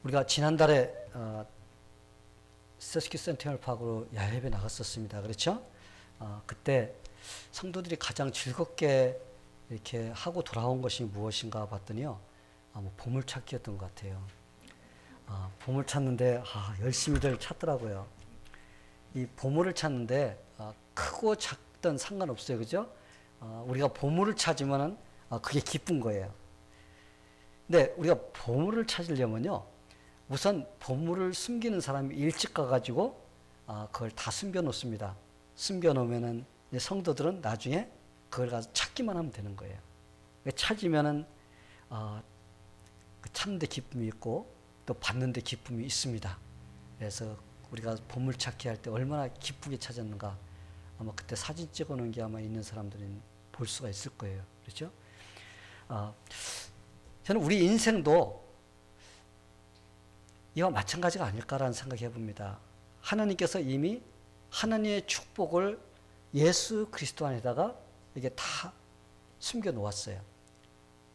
우리가 지난달에 세스키 센티널 파크로 야외에 나갔었습니다. 그렇죠? 그때 성도들이 가장 즐겁게 이렇게 하고 돌아온 것이 무엇인가 봤더니요, 뭐 보물찾기였던 것 같아요. 보물 찾는데 열심히들 찾더라고요. 이 보물을 찾는데 크고 작든 상관없어요, 그죠? 우리가 보물을 찾으면은 그게 기쁜 거예요. 근데 우리가 보물을 찾으려면요, 우선 보물을 숨기는 사람이 일찍 가가지고 그걸 다 숨겨 놓습니다. 숨겨 놓으면은 성도들은 나중에 그걸 가서 찾기만 하면 되는 거예요. 찾으면은 찾는데 기쁨이 있고 또 받는데 기쁨이 있습니다. 그래서 우리가 보물 찾기 할 때 얼마나 기쁘게 찾았는가, 아마 그때 사진 찍어 놓은 게 아마 있는 사람들은 볼 수가 있을 거예요. 그렇죠? 저는 우리 인생도 이와 마찬가지가 아닐까라는 생각을 해봅니다. 하나님께서 이미 하나님의 축복을 예수 그리스도 안에다가 이게 다 숨겨 놓았어요.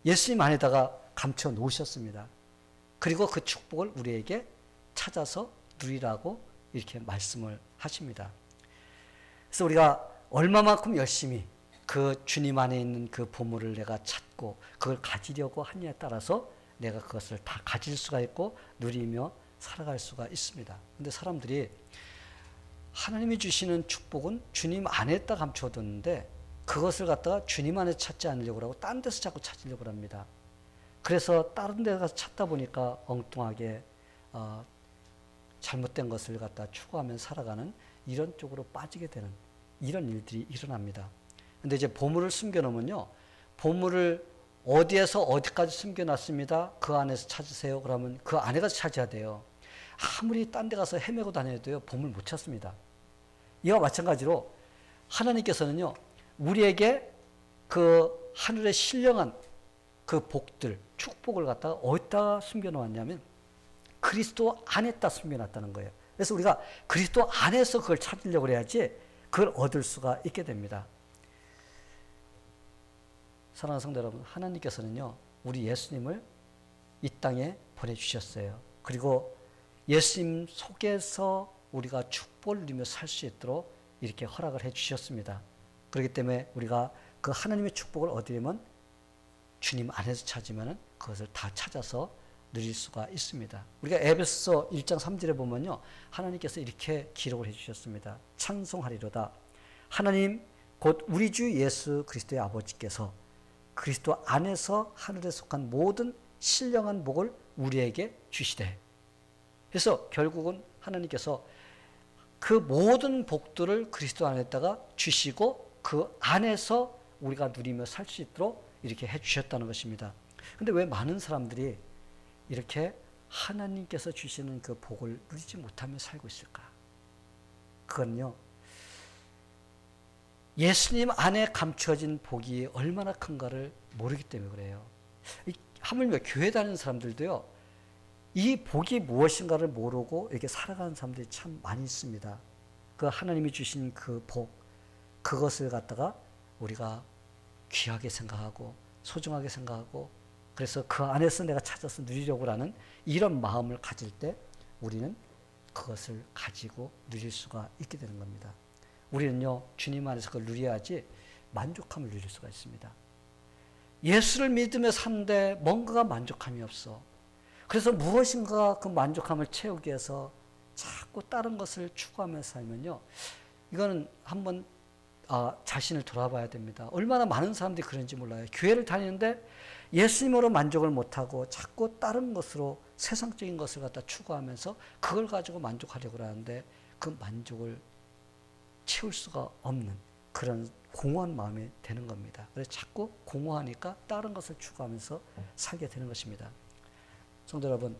예수님 안에다가 감춰 놓으셨습니다. 그리고 그 축복을 우리에게 찾아서 누리라고 이렇게 말씀을 하십니다. 그래서 우리가 얼마만큼 열심히 그 주님 안에 있는 그 보물을 내가 찾고 그걸 가지려고 하느냐에 따라서 내가 그것을 다 가질 수가 있고 누리며 살아갈 수가 있습니다. 근데 사람들이 하나님이 주시는 축복은 주님 안에다 감춰뒀는데 그것을 갖다가 주님 안에 찾지 않으려고 하고 딴 데서 자꾸 찾으려고 합니다. 그래서 다른 데 가서 찾다 보니까 엉뚱하게 잘못된 것을 갖다 추구하며 살아가는 이런 쪽으로 빠지게 되는 이런 일들이 일어납니다. 근데 이제 보물을 숨겨놓으면요, 보물을 어디에서 어디까지 숨겨놨습니다. 그 안에서 찾으세요. 그러면 그 안에 가서 찾아야 돼요. 아무리 딴 데 가서 헤매고 다녀도요, 보물 못 찾습니다. 이와 마찬가지로 하나님께서는요, 우리에게 그 하늘의 신령한 그 복들, 축복을 갖다가 어디다 숨겨놓았냐면 그리스도 안에다 숨겨놨다는 거예요. 그래서 우리가 그리스도 안에서 그걸 찾으려고 해야지 그걸 얻을 수가 있게 됩니다. 사랑하는 성도 여러분, 하나님께서는요, 우리 예수님을 이 땅에 보내주셨어요. 그리고 예수님 속에서 우리가 축복을 누리며 살 수 있도록 이렇게 허락을 해주셨습니다. 그렇기 때문에 우리가 그 하나님의 축복을 얻으려면 주님 안에서 찾으면 그것을 다 찾아서 누릴 수가 있습니다. 우리가 에베소서 1장 3절에 보면요, 하나님께서 이렇게 기록을 해주셨습니다. 찬송하리로다. 하나님 곧 우리 주 예수 그리스도의 아버지께서 그리스도 안에서 하늘에 속한 모든 신령한 복을 우리에게 주시되. 그래서 결국은 하나님께서 그 모든 복들을 그리스도 안에다가 주시고 그 안에서 우리가 누리며 살 수 있도록 이렇게 해주셨다는 것입니다. 근데 왜 많은 사람들이 이렇게 하나님께서 주시는 그 복을 누리지 못하며 살고 있을까? 그건요, 예수님 안에 감춰진 복이 얼마나 큰가를 모르기 때문에 그래요. 하물며 교회 다니는 사람들도요, 이 복이 무엇인가를 모르고 이렇게 살아가는 사람들이 참 많이 있습니다. 그 하나님이 주신 그 복, 그것을 갖다가 우리가 귀하게 생각하고 소중하게 생각하고 그래서 그 안에서 내가 찾아서 누리려고 하는 이런 마음을 가질 때 우리는 그것을 가지고 누릴 수가 있게 되는 겁니다. 우리는요, 주님 안에서 그걸 누려야지 만족함을 누릴 수가 있습니다. 예수를 믿으며 사는데 뭔가가 만족함이 없어. 그래서 무엇인가 그 만족함을 채우기 위해서 자꾸 다른 것을 추구하면서 살면요, 이거는 한번 자신을 돌아봐야 됩니다. 얼마나 많은 사람들이 그런지 몰라요. 교회를 다니는데 예수님으로 만족을 못하고 자꾸 다른 것으로 세상적인 것을 갖다 추구하면서 그걸 가지고 만족하려고 하는데 그 만족을 채울 수가 없는 그런 공허한 마음이 되는 겁니다. 그래서 자꾸 공허하니까 다른 것을 추구하면서 살게 되는 것입니다. 성도 여러분,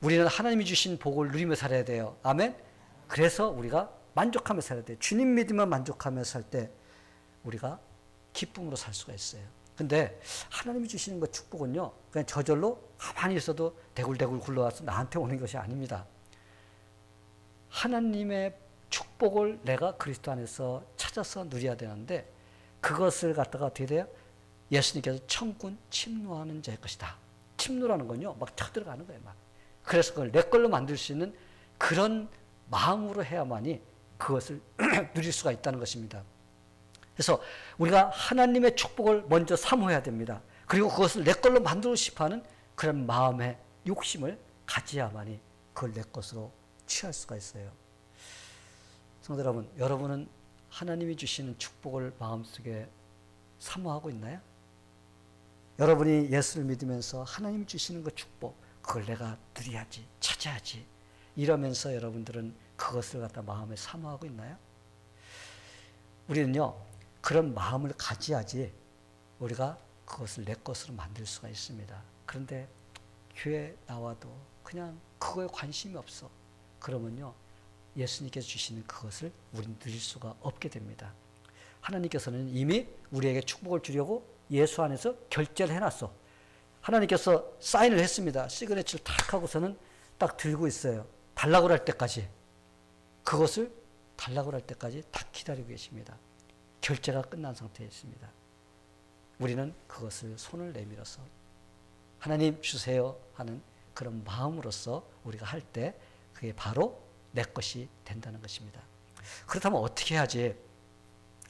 우리는 하나님이 주신 복을 누리며 살아야 돼요. 아멘? 그래서 우리가 만족하며 살아야 돼요. 주님 믿으며 만족하며 살 때 우리가 기쁨으로 살 수가 있어요. 근데 하나님이 주시는 그 축복은요, 그냥 저절로 가만히 있어도 대굴대굴 굴러와서 나한테 오는 것이 아닙니다. 하나님의 축복을 내가 그리스도 안에서 찾아서 누려야 되는데 그것을 갖다가 어떻게 돼요? 예수님께서 천군 침노하는 자의 것이다. 침노라는 건요, 막 쳐들어가는 거예요. 막 그래서 그걸 내 걸로 만들 수 있는 그런 마음으로 해야만이 그것을 누릴 수가 있다는 것입니다. 그래서 우리가 하나님의 축복을 먼저 사모해야 됩니다. 그리고 그것을 내 걸로 만들고 싶어하는 그런 마음의 욕심을 가져야만이 그걸 내 것으로 취할 수가 있어요. 성도 여러분, 여러분은 하나님이 주시는 축복을 마음속에 사모하고 있나요? 여러분이 예수를 믿으면서 하나님이 주시는 그 축복, 그걸 내가 누려야지, 찾아야지 이러면서 여러분들은 그것을 갖다 마음에 사모하고 있나요? 우리는요, 그런 마음을 가져야지 우리가 그것을 내 것으로 만들 수가 있습니다. 그런데 교회 나와도 그냥 그거에 관심이 없어. 그러면요, 예수님께서 주시는 그것을 우리는 누릴 수가 없게 됩니다. 하나님께서는 이미 우리에게 축복을 주려고 예수 안에서 결제를 해놨어. 하나님께서 사인을 했습니다. 시그니처를 탁 하고서는 딱 들고 있어요. 달라고 할 때까지. 그것을 달라고 할 때까지 딱 기다리고 계십니다. 결제가 끝난 상태에 있습니다. 우리는 그것을 손을 내밀어서 하나님 주세요 하는 그런 마음으로서 우리가 할 때 그게 바로 내 것이 된다는 것입니다. 그렇다면 어떻게 해야지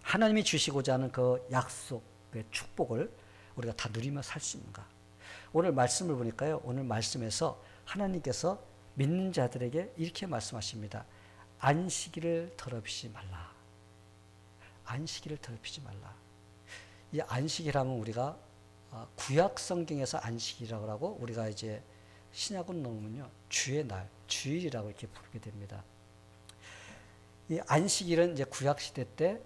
하나님이 주시고자 하는 그 약속의 축복을 우리가 다 누리며 살 수 있는가? 오늘 말씀을 보니까요, 오늘 말씀에서 하나님께서 믿는 자들에게 이렇게 말씀하십니다. 안식일을 더럽히지 말라. 안식일을 더럽히지 말라. 이 안식이라면 우리가 구약 성경에서 안식이라고 하고 우리가 이제 신약으로 넘으면요, 주의 날, 주일이라고 이렇게 부르게 됩니다. 이 안식일은 이제 구약 시대 때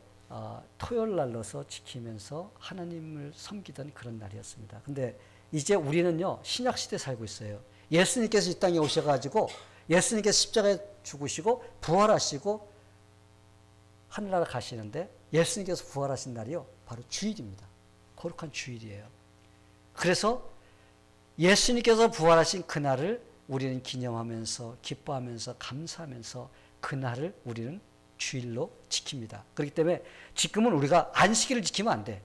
토요일 날로서 지키면서 하나님을 섬기던 그런 날이었습니다. 근데 이제 우리는요, 신약 시대에 살고 있어요. 예수님께서 이 땅에 오셔가지고 예수님께서 십자가에 죽으시고 부활하시고 하늘나라 가시는데 예수님께서 부활하신 날이요, 바로 주일입니다. 거룩한 주일이에요. 그래서 예수님께서 부활하신 그날을 우리는 기념하면서 기뻐하면서 감사하면서 그날을 우리는 주일로 지킵니다. 그렇기 때문에 지금은 우리가 안식일을 지키면 안 돼.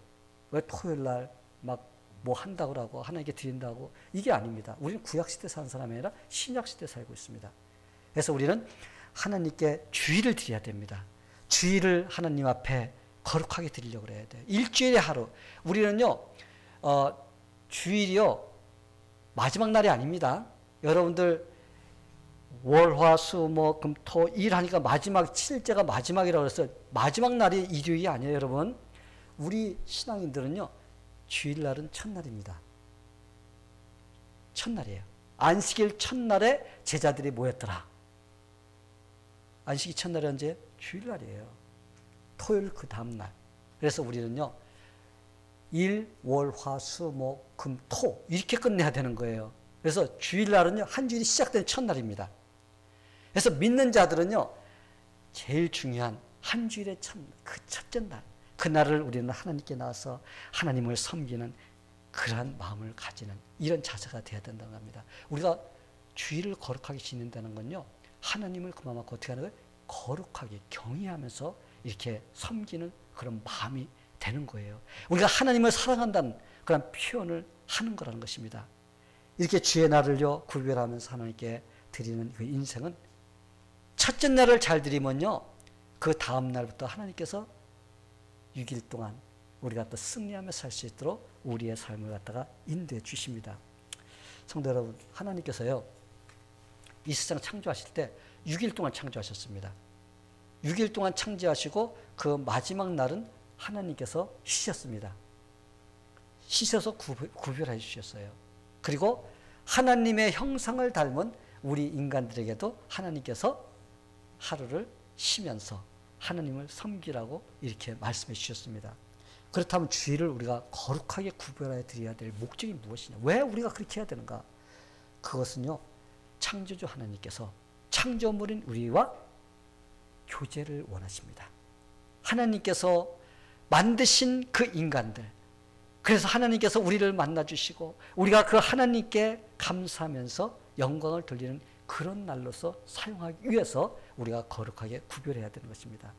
왜 토요일 날 막 뭐 한다고 하고 하나님께 드린다고, 이게 아닙니다. 우리는 구약시대 사는 사람이 아니라 신약시대에 살고 있습니다. 그래서 우리는 하나님께 주일을 드려야 됩니다. 주일을 하나님 앞에 거룩하게 드리려고 해야 돼요. 일주일에 하루. 우리는요, 주일이요, 마지막 날이 아닙니다. 여러분들 월, 화, 수, 목, 금, 토, 일 하니까 마지막, 7일째가 마지막이라고 해서 마지막 날이 일요일이 아니에요, 여러분. 우리 신앙인들은요, 주일날은 첫날입니다. 첫날이에요. 안식일 첫날에 제자들이 모였더라. 안식일 첫날이 언제? 주일날이에요. 토요일 그 다음날. 그래서 우리는요, 일, 월, 화, 수, 목, 금, 토 이렇게 끝내야 되는 거예요. 그래서 주일날은요, 한 주일이 시작된 첫날입니다. 그래서 믿는 자들은요, 제일 중요한 한 주일의 그 첫째 날, 그날을 우리는 하나님께 나와서 하나님을 섬기는 그러한 마음을 가지는 이런 자세가 되어야 된다고 합니다. 우리가 주일을 거룩하게 지낸다는 건요, 하나님을 그만큼 어떻게 하는 거예요? 거룩하게 경외하면서 이렇게 섬기는 그런 마음이 되는 거예요. 우리가 하나님을 사랑한다는 그런 표현을 하는 거라는 것입니다. 이렇게 주의 날을요, 구별하면서 하나님께 드리는 그 인생은 첫째 날을 잘 드리면요, 그 다음 날부터 하나님께서 6일 동안 우리가 또 승리하며 살 수 있도록 우리의 삶을 갖다가 인도해 주십니다. 성도 여러분, 하나님께서요, 이 세상 창조하실 때 6일 동안 창조하셨습니다. 6일 동안 창조하시고 그 마지막 날은 하나님께서 쉬셨습니다. 쉬셔서 구별해 주셨어요. 그리고 하나님의 형상을 닮은 우리 인간들에게도 하나님께서 하루를 쉬면서 하나님을 섬기라고 이렇게 말씀해 주셨습니다. 그렇다면 주일을 우리가 거룩하게 구별해 드려야 될 목적이 무엇이냐? 왜 우리가 그렇게 해야 되는가? 그것은요, 창조주 하나님께서 창조물인 우리와 교제를 원하십니다. 하나님께서 만드신 그 인간들, 그래서 하나님께서 우리를 만나주시고 우리가 그 하나님께 감사하면서 영광을 돌리는 그런 날로서 사용하기 위해서 우리가 거룩하게 구별해야 되는 것입니다.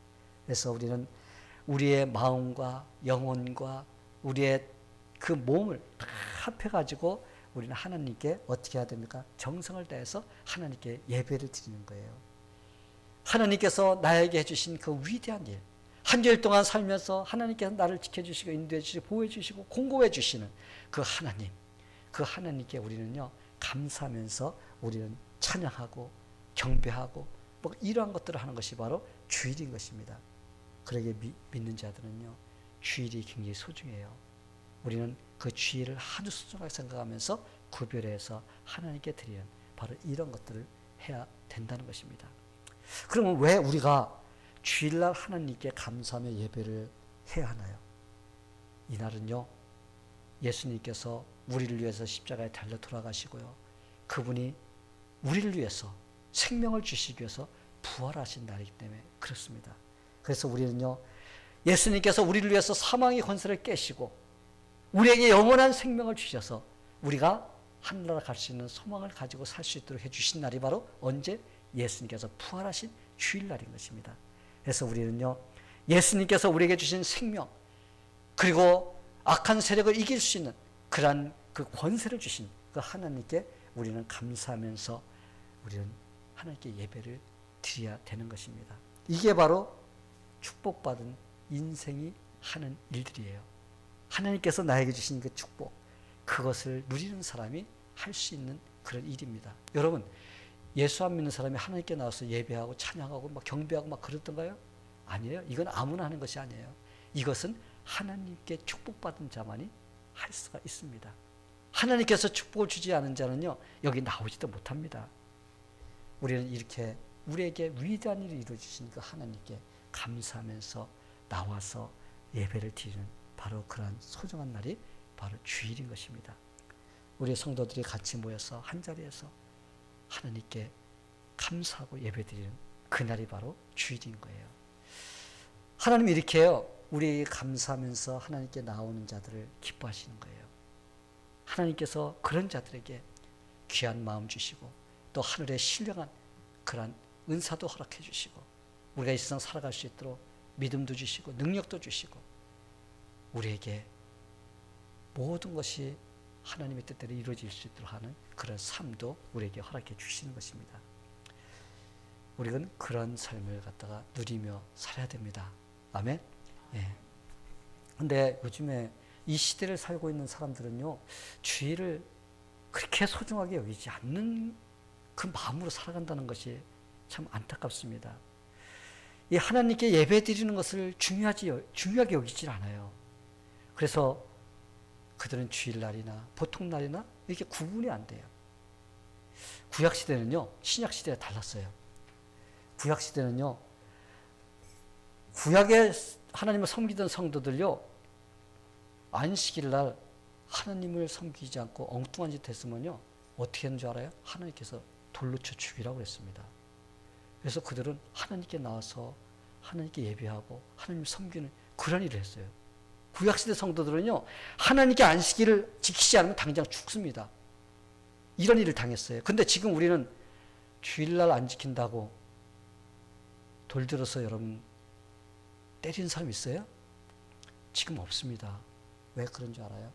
그래서 우리는 우리의 마음과 영혼과 우리의 그 몸을 다 합해가지고 우리는 하나님께 어떻게 해야 됩니까? 정성을 다해서 하나님께 예배를 드리는 거예요. 하나님께서 나에게 해주신 그 위대한 일, 한 주일 동안 살면서 하나님께서 나를 지켜주시고 인도해 주시고 보호해 주시고 공급해 주시는 그 하나님, 그 하나님께 우리는요 감사하면서 우리는 찬양하고 경배하고 뭐 이러한 것들을 하는 것이 바로 주일인 것입니다. 그러게 믿는 자들은요 주일이 굉장히 소중해요. 우리는 그 주일을 아주 소중하게 생각하면서 구별해서 하나님께 드리는 바로 이런 것들을 해야 된다는 것입니다. 그러면 왜 우리가 주일날 하나님께 감사하며 예배를 해야 하나요? 이날은요 예수님께서 우리를 위해서 십자가에 달려 돌아가시고요 그분이 우리를 위해서 생명을 주시기 위해서 부활하신 날이기 때문에 그렇습니다. 그래서 우리는요 예수님께서 우리를 위해서 사망의 권세를 깨시고 우리에게 영원한 생명을 주셔서 우리가 하늘나라 갈 수 있는 소망을 가지고 살 수 있도록 해주신 날이 바로 언제? 예수님께서 부활하신 주일날인 것입니다. 그래서 우리는요 예수님께서 우리에게 주신 생명 그리고 악한 세력을 이길 수 있는 그러한 그 권세를 주신 그 하나님께 우리는 감사하면서 우리는 하나님께 예배를 드려야 되는 것입니다. 이게 바로 축복받은 인생이 하는 일들이에요. 하나님께서 나에게 주신 그 축복, 그것을 누리는 사람이 할 수 있는 그런 일입니다. 여러분, 예수 안 믿는 사람이 하나님께 나와서 예배하고 찬양하고 막 경배하고 막 그랬던가요? 아니에요. 이건 아무나 하는 것이 아니에요. 이것은 하나님께 축복받은 자만이 할 수가 있습니다. 하나님께서 축복을 주지 않은 자는요 여기 나오지도 못합니다. 우리는 이렇게 우리에게 위대한 일을 이루어주신 그 하나님께 감사하면서 나와서 예배를 드리는 바로 그러한 소중한 날이 바로 주일인 것입니다. 우리 성도들이 같이 모여서 한자리에서 하나님께 감사하고 예배드리는 그날이 바로 주일인 거예요. 하나님이 이렇게요 우리에게 감사하면서 하나님께 나오는 자들을 기뻐하시는 거예요. 하나님께서 그런 자들에게 귀한 마음 주시고 또 하늘에 신령한 그런 은사도 허락해 주시고 우리가 이 세상 살아갈 수 있도록 믿음도 주시고 능력도 주시고 우리에게 모든 것이 하나님의 뜻대로 이루어질 수 있도록 하는 그런 삶도 우리에게 허락해 주시는 것입니다. 우리는 그런 삶을 갖다가 누리며 살아야 됩니다. 아멘? 예. 근데 요즘에 이 시대를 살고 있는 사람들은요, 주일을 그렇게 소중하게 여기지 않는 그 마음으로 살아간다는 것이 참 안타깝습니다. 이 하나님께 예배 드리는 것을 중요하게 여기질 않아요. 그래서 그들은 주일날이나 보통날이나 이렇게 구분이 안 돼요. 구약시대는요, 신약시대가 달랐어요. 구약시대는요, 구약에 하나님을 섬기던 성도들요, 안식일날 하나님을 섬기지 않고 엉뚱한 짓 했으면요, 어떻게 했는 줄 알아요? 하나님께서 돌로 쳐 죽이라고 했습니다. 그래서 그들은 하나님께 나와서 하나님께 예배하고 하나님을 섬기는 그런 일을 했어요. 구약시대 성도들은요, 하나님께 안식일을 지키지 않으면 당장 죽습니다. 이런 일을 당했어요. 근데 지금 우리는 주일날 안 지킨다고 돌 들어서 여러분 때리는 사람 있어요? 지금 없습니다. 왜 그런 줄 알아요?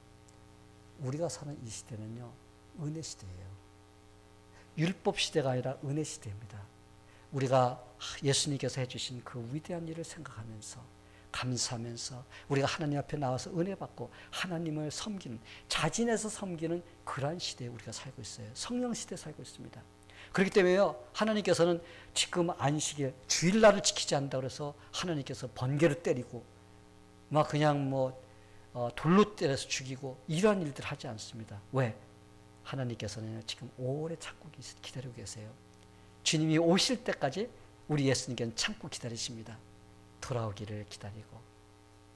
우리가 사는 이 시대는요, 은혜 시대예요. 율법 시대가 아니라 은혜 시대입니다. 우리가 예수님께서 해주신 그 위대한 일을 생각하면서 감사하면서 우리가 하나님 앞에 나와서 은혜 받고 하나님을 섬기는, 자진해서 섬기는 그러한 시대에 우리가 살고 있어요. 성령 시대에 살고 있습니다. 그렇기 때문에요, 하나님께서는 지금 안식일 주일날을 지키지 않는다고 해서 하나님께서 번개를 때리고 막 그냥 돌로 때려서 죽이고 이러한 일들 하지 않습니다. 왜? 하나님께서는 지금 오래 참고 기다리고 계세요. 주님이 오실 때까지 우리 예수님께는 참고 기다리십니다. 돌아오기를 기다리고,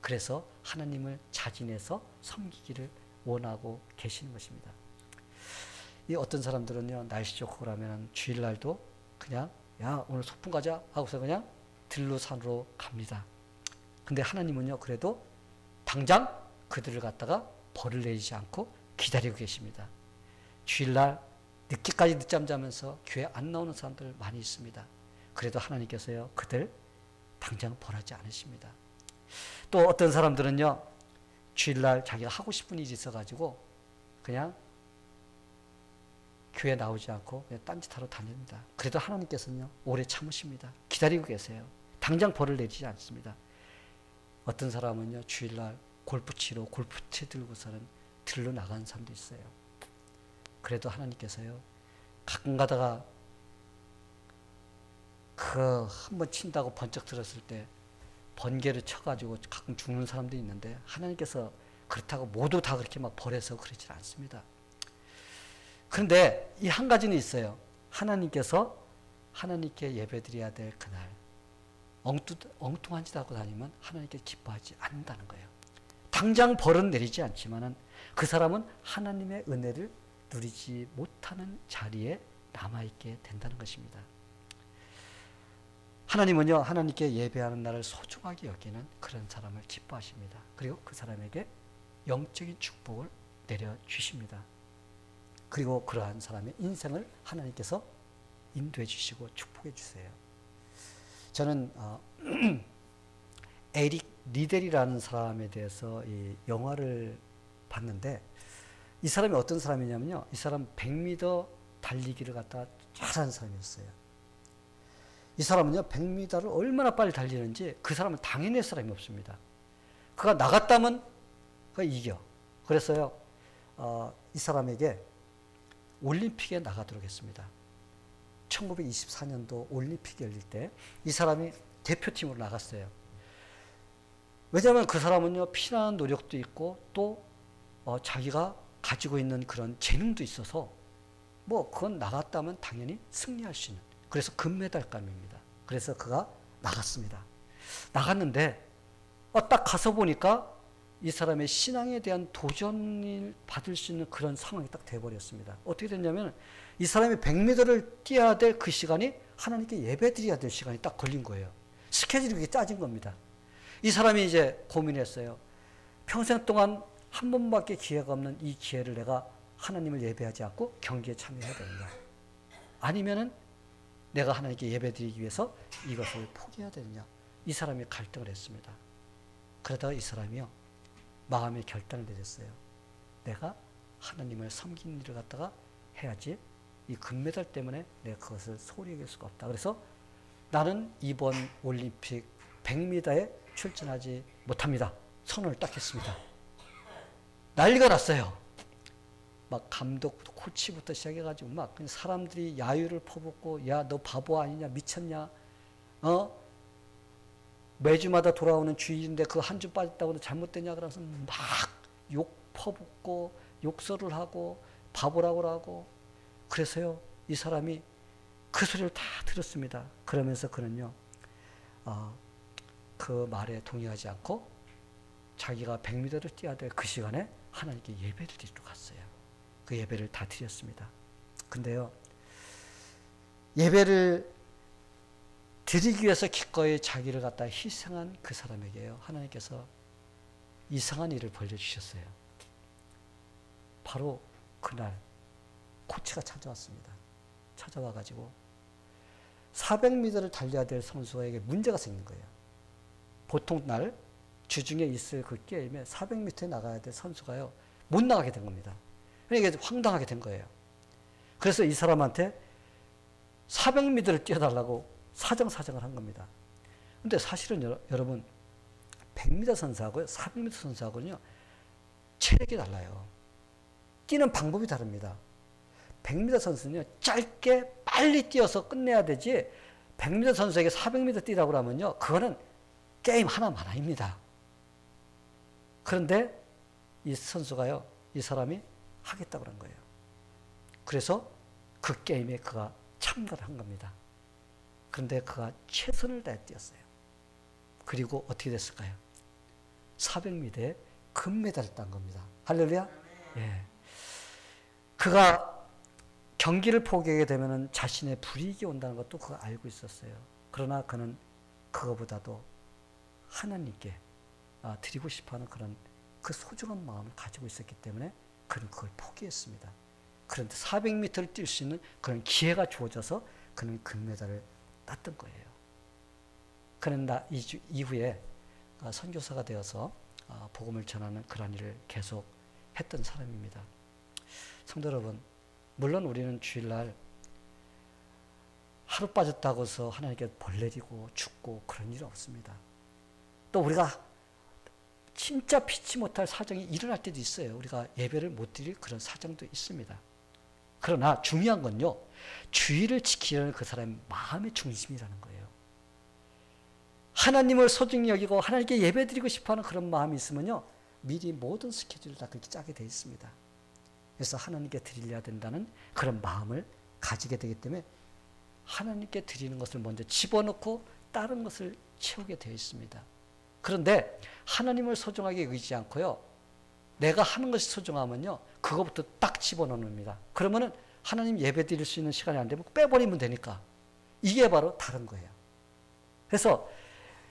그래서 하나님을 자진해서 섬기기를 원하고 계시는 것입니다. 이 어떤 사람들은요, 날씨 좋고 그러면 주일날도 그냥 야 오늘 소풍 가자 하고서 그냥 들로 산으로 갑니다. 근데 하나님은요, 그래도 당장 그들을 갖다가 벌을 내리지 않고 기다리고 계십니다. 주일날 늦게까지 늦잠 자면서 교회 안 나오는 사람들 많이 있습니다. 그래도 하나님께서요, 그들 당장 벌하지 않으십니다. 또 어떤 사람들은요, 주일날 자기가 하고 싶은 일이 있어가지고 그냥 교회 나오지 않고 그냥 딴짓하러 다닙니다. 그래도 하나님께서는요, 오래 참으십니다. 기다리고 계세요. 당장 벌을 내리지 않습니다. 어떤 사람은요, 주일날 골프 치러 골프채 들고서는 들러 나가는 사람도 있어요. 그래도 하나님께서요, 가끔 가다가 그 한 번 친다고 번쩍 들었을 때 번개를 쳐가지고 가끔 죽는 사람도 있는데, 하나님께서 그렇다고 모두 다 그렇게 막 벌해서 그러지 않습니다. 그런데 이 한 가지는 있어요. 하나님께서 하나님께 예배드려야 될 그날 엉뚱한 짓 하고 다니면 하나님께 기뻐하지 않는다는 거예요. 당장 벌은 내리지 않지만은 그 사람은 하나님의 은혜를 누리지 못하는 자리에 남아있게 된다는 것입니다. 하나님은요, 하나님께 예배하는 날을 소중하게 여기는 그런 사람을 기뻐하십니다. 그리고 그 사람에게 영적인 축복을 내려주십니다. 그리고 그러한 사람의 인생을 하나님께서 인도해 주시고 축복해 주세요. 저는 에릭 리델이라는 사람에 대해서 이 영화를 봤는데, 이 사람이 어떤 사람이냐면요, 이 사람 100m 달리기를 갖다가 잘하는 사람이었어요. 이 사람은요, 100m를 얼마나 빨리 달리는지 그 사람을 당해낼 사람이 없습니다. 그가 나갔다면 그가 이겨. 그래서요, 이 사람에게 올림픽에 나가도록 했습니다. 1924년도 올림픽이 열릴 때 이 사람이 대표팀으로 나갔어요. 왜냐하면 그 사람은요, 피나는 노력도 있고 또 자기가 가지고 있는 그런 재능도 있어서 뭐 그건 나갔다면 당연히 승리할 수 있는, 그래서 금메달감입니다. 그래서 그가 나갔습니다. 나갔는데 딱 가서 보니까 이 사람의 신앙에 대한 도전을 받을 수 있는 그런 상황이 딱 돼버렸습니다. 어떻게 됐냐면 이 사람이 100m를 뛰어야 될 그 시간이 하나님께 예배드려야 될 시간이 딱 걸린 거예요. 스케줄이 그렇게 짜진 겁니다. 이 사람이 이제 고민했어요. 평생 동안 한 번밖에 기회가 없는 이 기회를 내가 하나님을 예배하지 않고 경기에 참여해야 되느냐, 아니면은 내가 하나님께 예배드리기 위해서 이것을 포기해야 되느냐, 이 사람이 갈등을 했습니다. 그러다가 이 사람이요, 마음의 결단을 내렸어요. 내가 하나님을 섬기는 일을 갖다가 해야지 이 금메달 때문에 내가 그것을 소홀히 여길 수가 없다. 그래서 나는 이번 올림픽 100m에 출전하지 못합니다. 선언을 딱 했습니다. 난리가 났어요. 막 감독, 코치부터 시작해가지고 막 사람들이 야유를 퍼붓고, 야, 너 바보 아니냐, 미쳤냐, 매주마다 돌아오는 주일인데 그 한 주 빠졌다고 잘못됐냐, 그래서 막 욕 퍼붓고 욕설을 하고 바보라고 하고. 그래서요, 이 사람이 그 소리를 다 들었습니다. 그러면서 그는요, 그 말에 동의하지 않고 자기가 100m를 뛰어야 될 그 시간에 하나님께 예배를 드리러 갔어요. 그 예배를 다 드렸습니다. 근데요, 예배를 드리기 위해서 기꺼이 자기를 갖다 희생한 그 사람에게요, 하나님께서 이상한 일을 벌려주셨어요. 바로 그날 코치가 찾아왔습니다. 찾아와가지고 400m를 달려야 될 선수에게 문제가 생긴 거예요. 보통 날 주중에 있을 그 게임에 400m에 나가야 될 선수가요, 못 나가게 된 겁니다. 그러니까 황당하게 된 거예요. 그래서 이 사람한테 400m를 뛰어달라고 사정을 한 겁니다. 근데 사실은 여러분, 100m 선수하고요, 400m 선수하고는요, 체력이 달라요. 뛰는 방법이 다릅니다. 100m 선수는요, 짧게 빨리 뛰어서 끝내야 되지, 100m 선수에게 400m 뛰라고 하면요, 그거는 게임 하나만 아닙니다. 그런데 이 선수가요, 이 사람이 하겠다고 한 거예요. 그래서 그 게임에 그가 참가를 한 겁니다. 그런데 그가 최선을 다해 뛰었어요. 그리고 어떻게 됐을까요? 400m에 금메달을 딴 겁니다. 할렐루야? 예. 그가 경기를 포기하게 되면 자신의 불이익이 온다는 것도 그가 알고 있었어요. 그러나 그는 그거보다도 하나님께 드리고 싶어하는 그런 그 소중한 마음을 가지고 있었기 때문에 그는 그걸 포기했습니다. 그런데 400m를 뛸 수 있는 그런 기회가 주어져서 그는 금메달을 땄던 거예요. 그는 이후에 선교사가 되어서 복음을 전하는 그런 일을 계속 했던 사람입니다. 성도 여러분, 물론 우리는 주일날 하루 빠졌다고 해서 하나님께 벌 내리고 죽고 그런 일은 없습니다. 또 우리가 진짜 피치 못할 사정이 일어날 때도 있어요. 우리가 예배를 못 드릴 그런 사정도 있습니다. 그러나 중요한 건요, 주의를 지키려는 그 사람의 마음의 중심이라는 거예요. 하나님을 소중히 여기고 하나님께 예배 드리고 싶어하는 그런 마음이 있으면요, 미리 모든 스케줄을 다 그렇게 짜게 되어 있습니다. 그래서 하나님께 드려야 된다는 그런 마음을 가지게 되기 때문에 하나님께 드리는 것을 먼저 집어넣고 다른 것을 채우게 되어 있습니다. 그런데 하나님을 소중하게 여기지 않고요, 내가 하는 것이 소중하면요, 그거부터 딱 집어넣습니다. 그러면은 하나님 예배 드릴 수 있는 시간이 안 되면 빼버리면 되니까. 이게 바로 다른 거예요. 그래서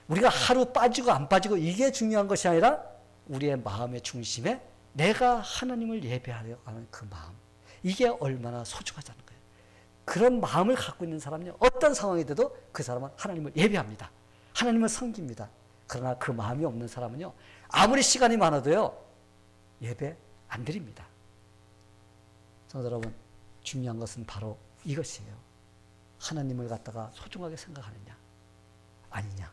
우리가 하루 빠지고 안 빠지고 이게 중요한 것이 아니라 우리의 마음의 중심에 내가 하나님을 예배하려고 하는 그 마음, 이게 얼마나 소중하다는 거예요. 그런 마음을 갖고 있는 사람은요, 어떤 상황이 돼도 그 사람은 하나님을 예배합니다. 하나님을 섬깁니다. 그러나 그 마음이 없는 사람은요, 아무리 시간이 많아도요, 예배 안 드립니다. 성도 여러분, 중요한 것은 바로 이것이에요. 하나님을 갖다가 소중하게 생각하느냐 아니냐.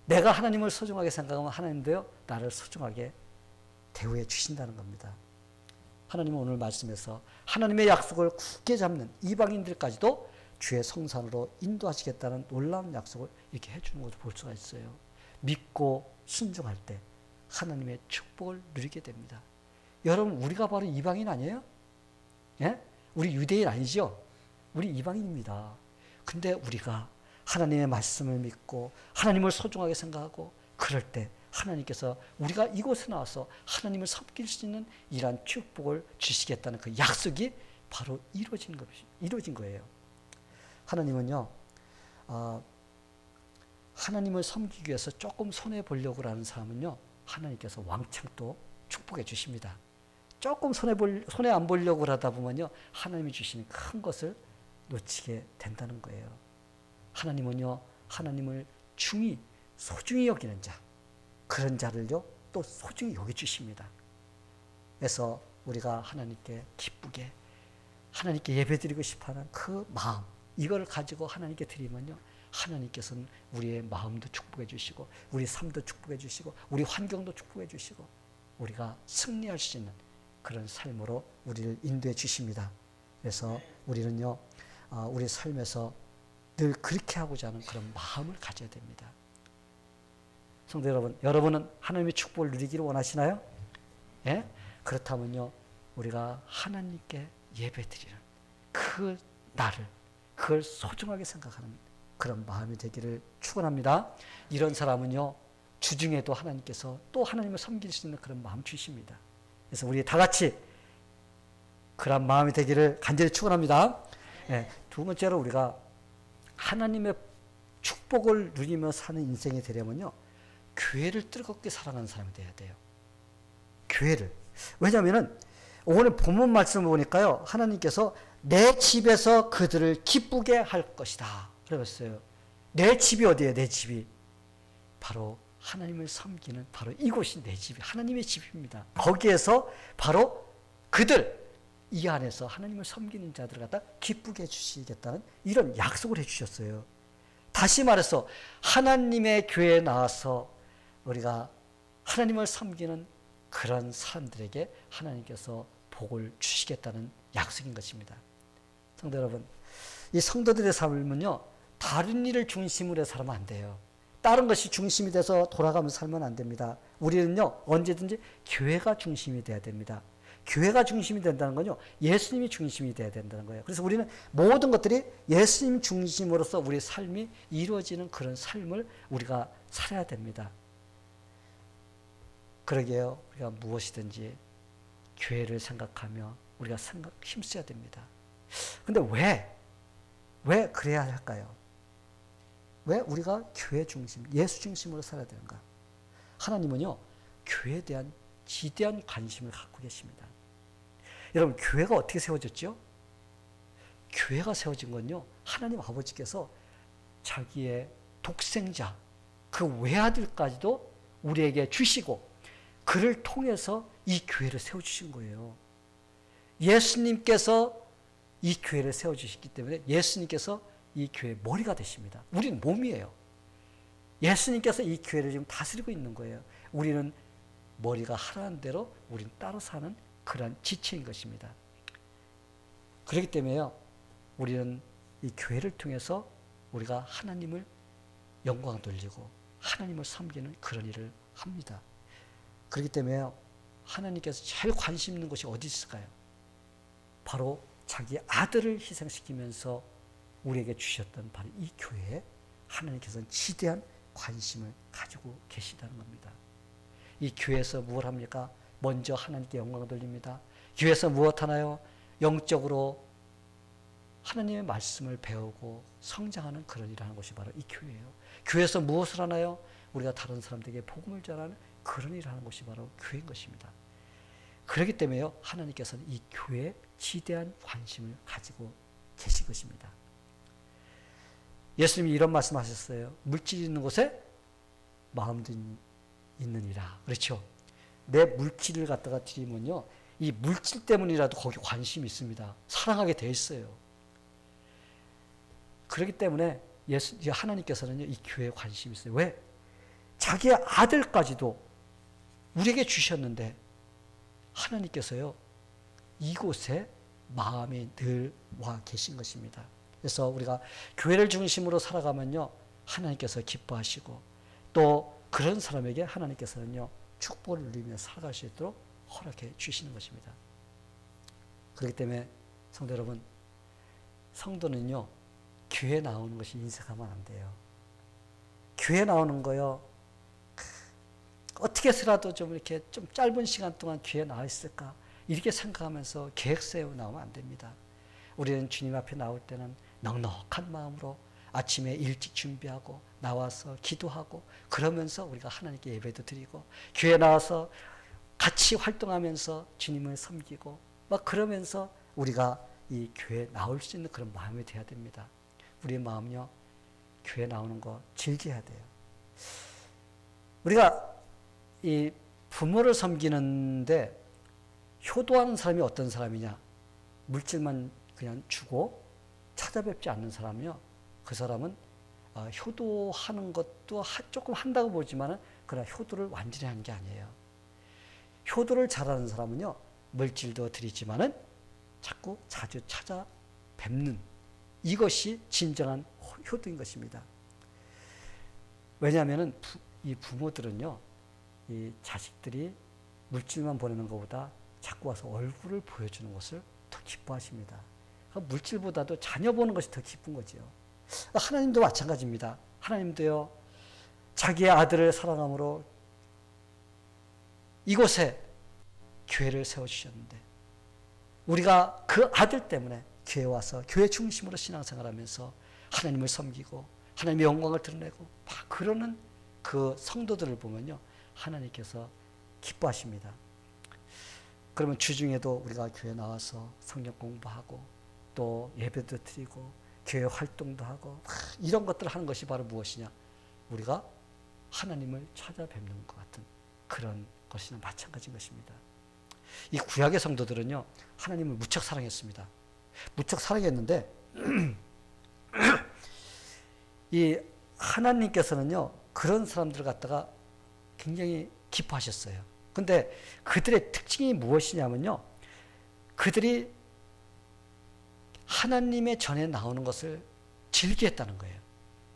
내가 하나님을 소중하게 생각하면 하나님도요, 나를 소중하게 대우해 주신다는 겁니다. 하나님은 오늘 말씀에서 하나님의 약속을 굳게 잡는 이방인들까지도 주의 성산으로 인도하시겠다는 놀라운 약속을 이렇게 해주는 것을 볼 수가 있어요. 믿고 순종할 때 하나님의 축복을 누리게 됩니다. 여러분, 우리가 바로 이방인 아니에요? 예? 우리 유대인 아니죠? 우리 이방인입니다. 근데 우리가 하나님의 말씀을 믿고 하나님을 소중하게 생각하고 그럴 때 하나님께서 우리가 이곳에 나와서 하나님을 섬길 수 있는 이러한 축복을 주시겠다는 그 약속이 바로 이루어진 거예요. 하나님은요, 하나님을 섬기기 위해서 조금 손해보려고 하는 사람은요, 하나님께서 왕창 또 축복해 주십니다. 조금 손해 안 보려고 하다 보면요, 하나님이 주시는 큰 것을 놓치게 된다는 거예요. 하나님은요, 하나님을 소중히 여기는 자, 그런 자를요, 또 소중히 여겨주십니다. 그래서 우리가 하나님께 기쁘게, 하나님께 예배드리고 싶어하는 그 마음, 이걸 가지고 하나님께 드리면요, 하나님께서는 우리의 마음도 축복해 주시고, 우리 삶도 축복해 주시고, 우리 환경도 축복해 주시고, 우리가 승리할 수 있는 그런 삶으로 우리를 인도해 주십니다. 그래서 우리는요, 우리 삶에서 늘 그렇게 하고자 하는 그런 마음을 가져야 됩니다. 성도 여러분, 여러분은 하나님의 축복을 누리기를 원하시나요? 예? 그렇다면요, 우리가 하나님께 예배드리는 그 나를, 그걸 소중하게 생각하는 그런 마음이 되기를 축원합니다. 이런 사람은요, 주중에도 하나님께서 또 하나님을 섬길 수 있는 그런 마음 주십니다. 그래서 우리 다 같이 그런 마음이 되기를 간절히 축원합니다. 예, 두 번째로 우리가 하나님의 축복을 누리며 사는 인생이 되려면요, 교회를 뜨겁게 사랑하는 사람이 돼야 돼요. 교회를. 왜냐하면 오늘 본문 말씀을 보니까요, 하나님께서 내 집에서 그들을 기쁘게 할 것이다 그랬어요. 내 집이 어디예요? 내 집이 바로 하나님을 섬기는 바로 이곳이 내 집이 하나님의 집입니다. 거기에서 바로 그들, 이 안에서 하나님을 섬기는 자들을 갖다 기쁘게 해주시겠다는 이런 약속을 해주셨어요. 다시 말해서 하나님의 교회에 나와서 우리가 하나님을 섬기는 그런 사람들에게 하나님께서 복을 주시겠다는 약속인 것입니다. 성도 여러분, 이 성도들의 삶은요, 다른 일을 중심으로 해서 살면 안 돼요. 다른 것이 중심이 돼서 돌아가면서 살면 안 됩니다. 우리는요, 언제든지 교회가 중심이 돼야 됩니다. 교회가 중심이 된다는 건요, 예수님이 중심이 돼야 된다는 거예요. 그래서 우리는 모든 것들이 예수님 중심으로서 우리 삶이 이루어지는 그런 삶을 우리가 살아야 됩니다. 그러게요, 우리가 무엇이든지 교회를 생각하며 우리가 힘써야 됩니다. 근데 왜 그래야 할까요? 왜 우리가 교회 중심, 예수 중심으로 살아야 되는가? 하나님은요, 교회에 대한 지대한 관심을 갖고 계십니다. 여러분, 교회가 어떻게 세워졌죠? 교회가 세워진 건요, 하나님 아버지께서 자기의 독생자, 그 외아들까지도 우리에게 주시고 그를 통해서 이 교회를 세워주신 거예요. 예수님께서 이 교회를 세워주셨기 때문에 예수님께서 이 교회의 머리가 되십니다. 우리는 몸이에요. 예수님께서 이 교회를 지금 다스리고 있는 거예요. 우리는 머리가 하라는 대로 우리는 따라 사는 그러한 지체인 것입니다. 그렇기 때문에요, 우리는 이 교회를 통해서 우리가 하나님을 영광 돌리고 하나님을 섬기는 그런 일을 합니다. 그렇기 때문에요, 하나님께서 제일 관심 있는 것이 어디 있을까요? 바로 자기 아들을 희생시키면서 우리에게 주셨던 바로 이 교회에 하나님께서는 지대한 관심을 가지고 계시다는 겁니다. 이 교회에서 무엇을 합니까? 먼저 하나님께 영광을 돌립니다. 교회에서 무엇 하나요? 영적으로 하나님의 말씀을 배우고 성장하는 그런 일을 하는 것이 바로 이 교회예요. 교회에서 무엇을 하나요? 우리가 다른 사람들에게 복음을 전하는 그런 일을 하는 것이 바로 교회인 것입니다. 그렇기 때문에요, 하나님께서는 이 교회에 지대한 관심을 가지고 계신 것입니다. 예수님이 이런 말씀하셨어요. 물질이 있는 곳에 마음도 있느니라. 그렇죠? 내 물질을 갖다가 드리면요, 이 물질 때문이라도 거기 관심이 있습니다. 사랑하게 돼 있어요. 그렇기 때문에 하나님께서는요, 이 교회에 관심이 있어요. 왜? 자기의 아들까지도 우리에게 주셨는데 하나님께서요, 이곳에 마음이 늘 와 계신 것입니다. 그래서 우리가 교회를 중심으로 살아가면요, 하나님께서 기뻐하시고 또 그런 사람에게 하나님께서는요, 축복을 누리며 살아갈 수 있도록 허락해 주시는 것입니다. 그렇기 때문에 성도 여러분, 성도는요, 교회 나오는 것이 인색하면 안 돼요. 교회 나오는 거요, 어떻게 해서라도 좀 이렇게 좀 짧은 시간 동안 교회에 나와 있을까, 이렇게 생각하면서 계획 세우고 나오면 안 됩니다. 우리는 주님 앞에 나올 때는 넉넉한 마음으로 아침에 일찍 준비하고 나와서 기도하고 그러면서 우리가 하나님께 예배도 드리고 교회 나와서 같이 활동하면서 주님을 섬기고 막 그러면서 우리가 이 교회에 나올 수 있는 그런 마음이 돼야 됩니다. 우리의 마음요, 교회 나오는 거 즐겨야 돼요. 우리가 이 부모를 섬기는데 효도하는 사람이 어떤 사람이냐? 물질만 그냥 주고 찾아뵙지 않는 사람이요, 그 사람은 효도하는 것도 조금 한다고 보지만 그러나 효도를 완전히 하는 게 아니에요. 효도를 잘하는 사람은요, 물질도 드리지만은 자꾸 자주 찾아뵙는, 이것이 진정한 효도인 것입니다. 왜냐하면 이 부모들은요, 이 자식들이 물질만 보내는 것보다 자꾸 와서 얼굴을 보여주는 것을 더 기뻐하십니다. 그러니까 물질보다도 자녀 보는 것이 더 기쁜 거죠. 하나님도 마찬가지입니다. 하나님도요, 자기의 아들을 사랑함으로 이곳에 교회를 세워주셨는데 우리가 그 아들 때문에 교회 와서 교회 중심으로 신앙생활하면서 하나님을 섬기고 하나님의 영광을 드러내고 막 그러는 그 성도들을 보면요, 하나님께서 기뻐하십니다. 그러면 주중에도 우리가 교회 나와서 성경 공부하고 또 예배도 드리고 교회 활동도 하고 이런 것들을 하는 것이 바로 무엇이냐? 우리가 하나님을 찾아뵙는 것 같은 그런 것이나 마찬가지인 것입니다. 이 구약의 성도들은요, 하나님을 무척 사랑했습니다. 무척 사랑했는데 이 하나님께서는요, 그런 사람들을 갖다가 굉장히 기뻐하셨어요. 근데 그들의 특징이 무엇이냐면요, 그들이 하나님의 전에 나오는 것을 즐겼다는 거예요.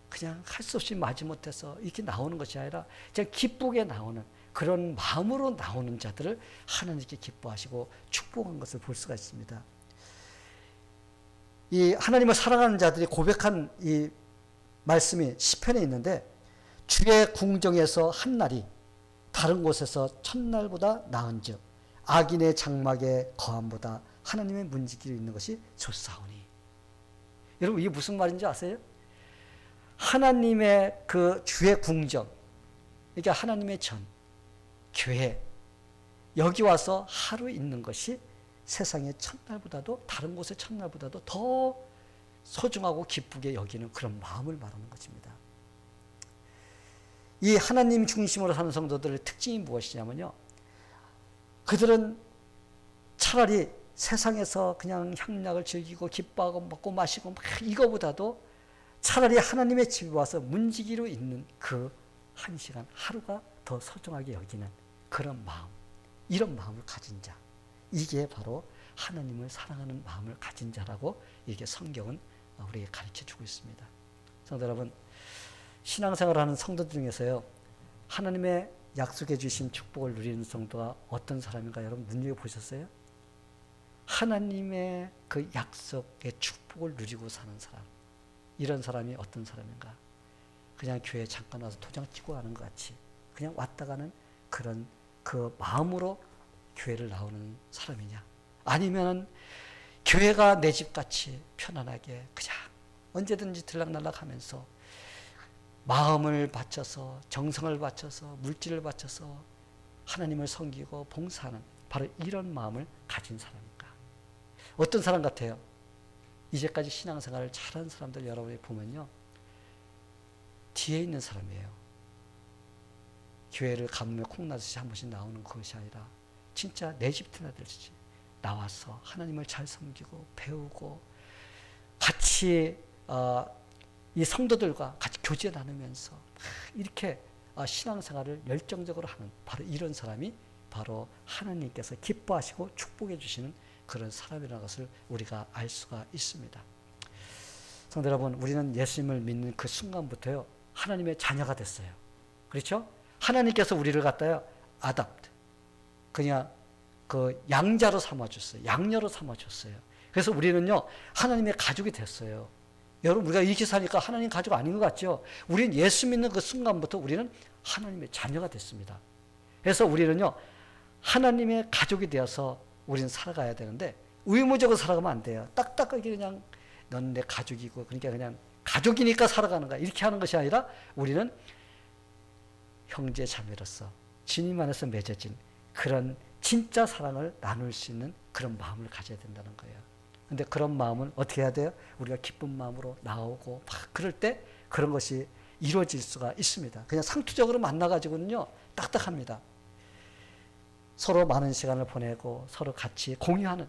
그냥 할 수 없이 마지못해서 이렇게 나오는 것이 아니라 그냥 기쁘게 나오는 그런 마음으로 나오는 자들을 하나님께 기뻐하시고 축복한 것을 볼 수가 있습니다. 이 하나님을 사랑하는 자들이 고백한 이 말씀이 시편에 있는데, 주의 궁정에서 한 날이 다른 곳에서 첫날보다 나은즉 악인의 장막에 거함보다 하나님의 문지기로 있는 것이 좋사오니. 여러분, 이게 무슨 말인지 아세요? 하나님의 그 주의 궁정, 그러니까 하나님의 전, 교회, 여기 와서 하루 있는 것이 세상의 첫날보다도, 다른 곳의 첫날보다도 더 소중하고 기쁘게 여기는 그런 마음을 말하는 것입니다. 이 하나님 중심으로 사는 성도들의 특징이 무엇이냐면요, 그들은 차라리 세상에서 그냥 향락을 즐기고 기뻐하고 먹고 마시고 막 이거보다도 차라리 하나님의 집에 와서 문지기로 있는 그 한 시간 하루가 더 소중하게 여기는 그런 마음, 이런 마음을 가진 자, 이게 바로 하나님을 사랑하는 마음을 가진 자라고 이게 성경은 우리에게 가르쳐주고 있습니다. 성도 여러분, 신앙생활하는 성도들 중에서요, 하나님의 약속해 주신 축복을 누리는 성도가 어떤 사람인가 여러분 눈여겨보셨어요? 하나님의 그 약속의 축복을 누리고 사는 사람, 이런 사람이 어떤 사람인가? 그냥 교회에 잠깐 와서 도장 찍고 가는 것 같이 그냥 왔다 가는 그런 그 마음으로 교회를 나오는 사람이냐? 아니면 교회가 내 집같이 편안하게 그냥 언제든지 들락날락 하면서 마음을 바쳐서 정성을 바쳐서 물질을 바쳐서 하나님을 섬기고 봉사하는 바로 이런 마음을 가진 사람인가? 어떤 사람 같아요? 이제까지 신앙생활을 잘하는 사람들 여러분이 보면요, 뒤에 있는 사람이에요. 교회를 가뭄에 콩나듯이 한 번씩 나오는 것이 아니라 진짜 내 집 드나들듯이 나와서 하나님을 잘 섬기고 배우고 같이 이 성도들과 같이 교제 나누면서 이렇게 신앙생활을 열정적으로 하는 바로 이런 사람이 바로 하나님께서 기뻐하시고 축복해 주시는 그런 사람이라는 것을 우리가 알 수가 있습니다. 성도 여러분, 우리는 예수님을 믿는 그 순간부터요, 하나님의 자녀가 됐어요. 그렇죠? 하나님께서 우리를 갖다요, adopt, 그냥 그 양자로 삼아줬어요. 양녀로 삼아줬어요. 그래서 우리는요, 하나님의 가족이 됐어요. 여러분, 우리가 이렇게 사니까 하나님 가족 아닌 것 같죠? 우리는 예수 믿는 그 순간부터 우리는 하나님의 자녀가 됐습니다. 그래서 우리는요, 하나님의 가족이 되어서 우리는 살아가야 되는데 의무적으로 살아가면 안 돼요. 딱딱하게 그냥 넌 내 가족이고 그러니까 그냥 가족이니까 살아가는 거야, 이렇게 하는 것이 아니라 우리는 형제 자매로서 주님 안에서 맺어진 그런 진짜 사랑을 나눌 수 있는 그런 마음을 가져야 된다는 거예요. 근데 그런 마음은 어떻게 해야 돼요? 우리가 기쁜 마음으로 나오고 막 그럴 때 그런 것이 이루어질 수가 있습니다. 그냥 상투적으로 만나가지고는요, 딱딱합니다. 서로 많은 시간을 보내고 서로 같이 공유하는,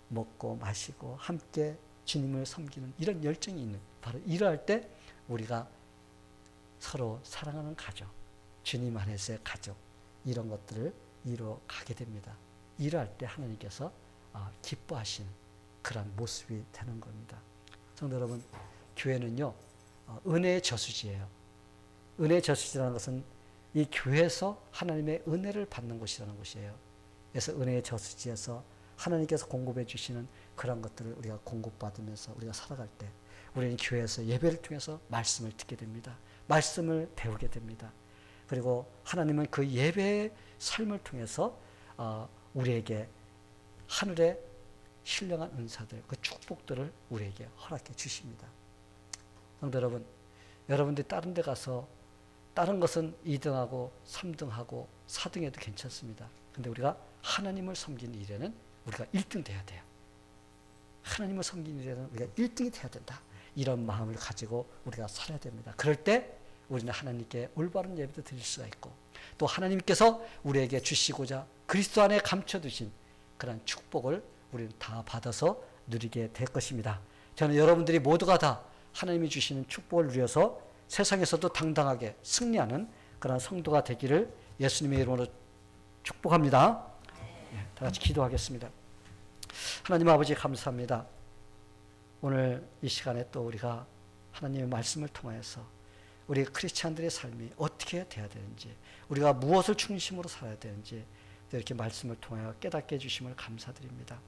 먹고 마시고 함께 주님을 섬기는 이런 열정이 있는, 바로 이러할 때 우리가 서로 사랑하는 가족, 주님 안에서의 가족, 이런 것들을 이루어가게 됩니다. 이러할 때 하나님께서 기뻐하시는 그런 모습이 되는 겁니다. 성도 여러분, 교회는요, 은혜의 저수지예요. 은혜의 저수지라는 것은 이 교회에서 하나님의 은혜를 받는 곳이라는 곳이에요. 그래서 은혜의 저수지에서 하나님께서 공급해 주시는 그런 것들을 우리가 공급받으면서 우리가 살아갈 때 우리는 교회에서 예배를 통해서 말씀을 듣게 됩니다. 말씀을 배우게 됩니다. 그리고 하나님은 그 예배의 삶을 통해서 우리에게 하늘의 신령한 은사들, 그 축복들을 우리에게 허락해 주십니다. 성도 여러분, 여러분들이 다른 데 가서 다른 것은 2등하고 3등하고 4등해도 괜찮습니다. 근데 우리가 하나님을 섬기는 일에는 우리가 1등 돼야 돼요. 하나님을 섬기는 일에는 우리가 1등이 돼야 된다. 이런 마음을 가지고 우리가 살아야 됩니다. 그럴 때 우리는 하나님께 올바른 예배도 드릴 수가 있고, 또 하나님께서 우리에게 주시고자 그리스도 안에 감춰두신 그런 축복을 우리는 다 받아서 누리게 될 것입니다. 저는 여러분들이 모두가 다 하나님이 주시는 축복을 누려서 세상에서도 당당하게 승리하는 그런 성도가 되기를 예수님의 이름으로 축복합니다. 다 같이 기도하겠습니다. 하나님 아버지, 감사합니다. 오늘 이 시간에 또 우리가 하나님의 말씀을 통해서 우리 크리스찬들의 삶이 어떻게 돼야 되는지, 우리가 무엇을 중심으로 살아야 되는지 이렇게 말씀을 통하여 깨닫게 해주심을 감사드립니다.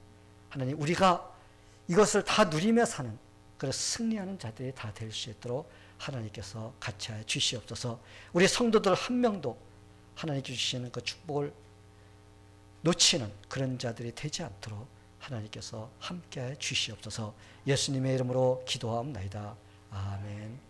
하나님, 우리가 이것을 다 누리며 사는 그런 승리하는 자들이 다 될 수 있도록 하나님께서 같이하여 주시옵소서. 우리 성도들 한 명도 하나님께 주시는 그 축복을 놓치는 그런 자들이 되지 않도록 하나님께서 함께하여 주시옵소서. 예수님의 이름으로 기도하옵나이다. 아멘.